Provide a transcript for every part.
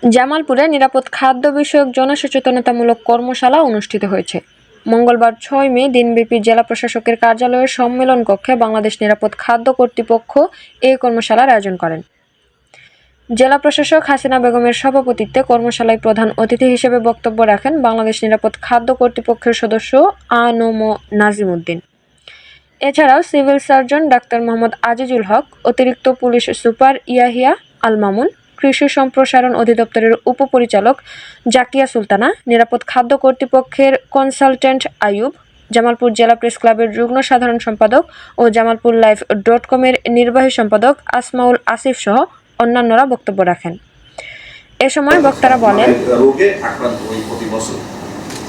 জামালপুরে নিরাপদ খাদ্য বিষয়ক জনসচেতনতামূলক কর্মশালা অনুষ্ঠিত হয়েছে। মঙ্গলবার ৬ মে দিনব্যাপী জেলা প্রশাসকের কার্যালয়ের সম্মেলন কক্ষে বাংলাদেশ নিরাপদ খাদ্য কর্তৃপক্ষ এই কর্মশালার আয়োজন করেন। জেলা প্রশাসক হাসিনা বেগমের সভাপতিত্বে কর্মশালায় প্রধান অতিথি হিসেবে বক্তব্য রাখেন বাংলাদেশ নিরাপদ খাদ্য কর্তৃপক্ষের সদস্য আ.ন.ম নাজিম উদ্দিন। এছাড়াও civil surgeon doctor Mohammad Azizul Haque, অতিরিক্ত পুলিশ সুপার ইয়াহিয়া আল মামুন, কৃষি সম্প্রসারণ অধিদপ্তরের উপপরিচালক জাকিয়া সুলতানা, নিরাপদ খাদ্য কর্তৃপক্ষের কনসালটেন্ট আইয়ুব, জামালপুর জেলা প্রেস ক্লাবের যুগ্ম সাধারণ সম্পাদক ও জামালপুর লাইভ.com-এর নির্বাহী সম্পাদক আসমাউল আসিফ সহ অন্যান্যরা বক্তব্য রাখেন। এ সময় বক্তারা বলেন, রোগে আক্রান্ত হই প্রতি বছর,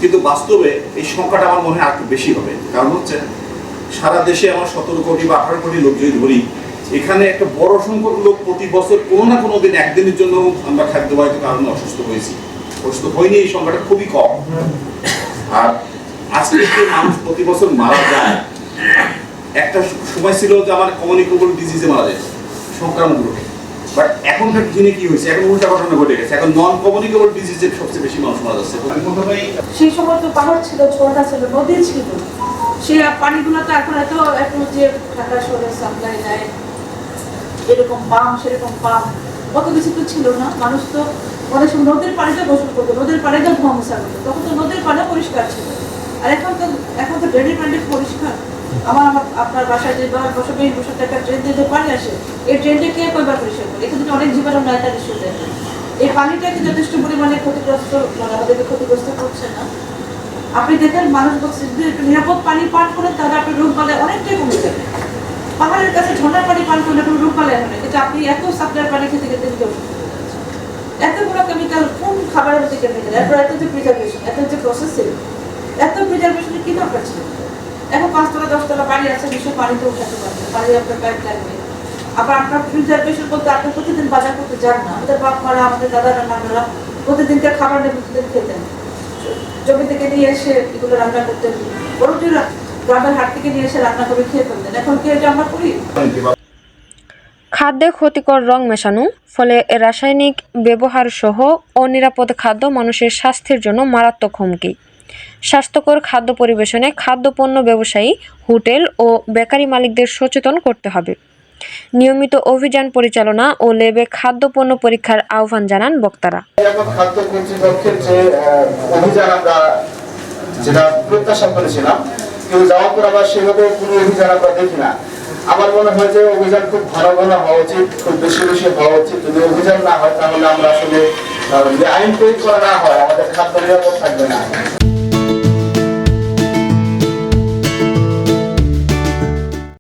কিন্তু বাস্তবে এই সংখ্যাটা আমার মনে হয় একটু বেশি হবে। কারণ হচ্ছে সারা দেশে আমার 17 কোটি বা 18 কোটি লোক যদি ধরি, এখানে একটা বড় সংখ্যক লোক প্রতি বছর কোনো না কোনো দিন একদিনের জন্য আমরা খাদ্যবাহিত কারণে অসুস্থ হয়েছি। অসুস্থ হয়নি এই সংখ্যাটা খুবই কম। আর আজকে যে মানুষ প্রতি বছর মারা যায়, একটা সময় ছিল যে আমার কমিউনিকেবল ডিজিজে মারা যায় সংক্রামক রোগে, বাট এখনকার দিনে কি হয়েছে, এখন উল্টা ঘটনা ঘটে গেছে। এখন নন কমিউনিকেবল ডিজিজে সবচেয়ে বেশি মানুষ মারা যাচ্ছে। সেই সময় তো পাহাড় ছিল, ঝর্ণা ছিল, নদী ছিল, সেই পানিগুলো তো এখন যে ঢাকা শহরে সাপ্লাই দেয় এরকম পাম্প, সেরকম পাম্প কত কিছু তো ছিল না। মানুষ তো অনেক সময় নদীর পানিতে গোসল করতো, নদীর পানিতে ধোয়া মোছা করতো, তখন তো নদীর পানি পরিষ্কার ছিল। আর এখন তো ড্রেনের পানি পরিষ্কার। আপনার বাসায় যে বছর 20 বছর একটা ট্রেন দিয়ে যে পানি আসে, এই ট্রেনটা কে কয়বার পরিষ্কার করে? এখানে অনেক জীবাণু নাইটার ইস্যু দেয়। এই পানিটা কি যথেষ্ট পরিমাণে ক্ষতিগ্রস্ত, আমাদেরকে ক্ষতিগ্রস্ত করছে না? আপনি দেখেন মানুষ বলছে যদি একটু নিরাপদ পানি পান করেন তাহলে আপনি রোগ বালাই অনেকটাই কমে যাবে। পাহাড়ের কাছে ঝর্ণার পানি পান করলে কোনো রোগ বালাই হয় না, কিন্তু আপনি এত সাপ্লাই পানি খেতে খেতে এতগুলো কেমিক্যাল কোন খাবারের মধ্যে কেমিক্যাল, এরপর এত যে প্রিজার্ভেশন, এত যে প্রসেসিং, এত প্রিজার্ভেশনের কি দরকার ছিল? এখন 5 তলা 10 তলা বাড়ি আছে, নিশ্চয়ই পানিতে উঠাতে পারবে, পানি আপনার পাইপ লাগবে। আবার আপনার প্রিজার্ভেশন বলতে আপনি প্রতিদিন বাজার করতে যান না। আমাদের বাপ মারা, আমাদের দাদারা নানারা প্রতিদিনকার খাবার নিয়ে প্রতিদিন খেতেন, জমি থেকে নিয়ে এসে এগুলো রান্না করতেন, বরং গ্রামের হাট থেকে নিয়ে এসে রান্না করে খেয়ে ফেলতেন। এখন কি এটা আমরা করি? খাদ্যে ক্ষতিকর রং মেশানো, ফলে রাসায়নিক ব্যবহার সহ অনিরাপদ খাদ্য মানুষের স্বাস্থ্যের জন্য মারাত্মক হুমকি। স্বাস্থ্যকর খাদ্য পরিবেশনে খাদ্যপণ্য ব্যবসায়ী, হোটেল ও বেকারি মালিকদের সচেতন করতে হবে। নিয়মিত অভিযান পরিচালনা ও ল্যাবে খাদ্যপণ্য পরীক্ষার আহ্বান জানান বক্তারা। খাদ্য কর্তৃপক্ষের যে অভিযান আমরা যেটা প্রত্যাশা করেছিলাম, কিন্তু যাওয়ার পর আবার সেভাবে কোনো অভিযান আমরা দেখি না। আমার মনে হয় যে অভিযান খুব ঘন ঘন হওয়া উচিত, খুব বেশি বেশি হওয়া উচিত। যদি অভিযান না হয় তাহলে আমরা আসলে আইন প্রয়োগ করা না হয় আমাদের খাদ্য নিরাপদ থাকবে না।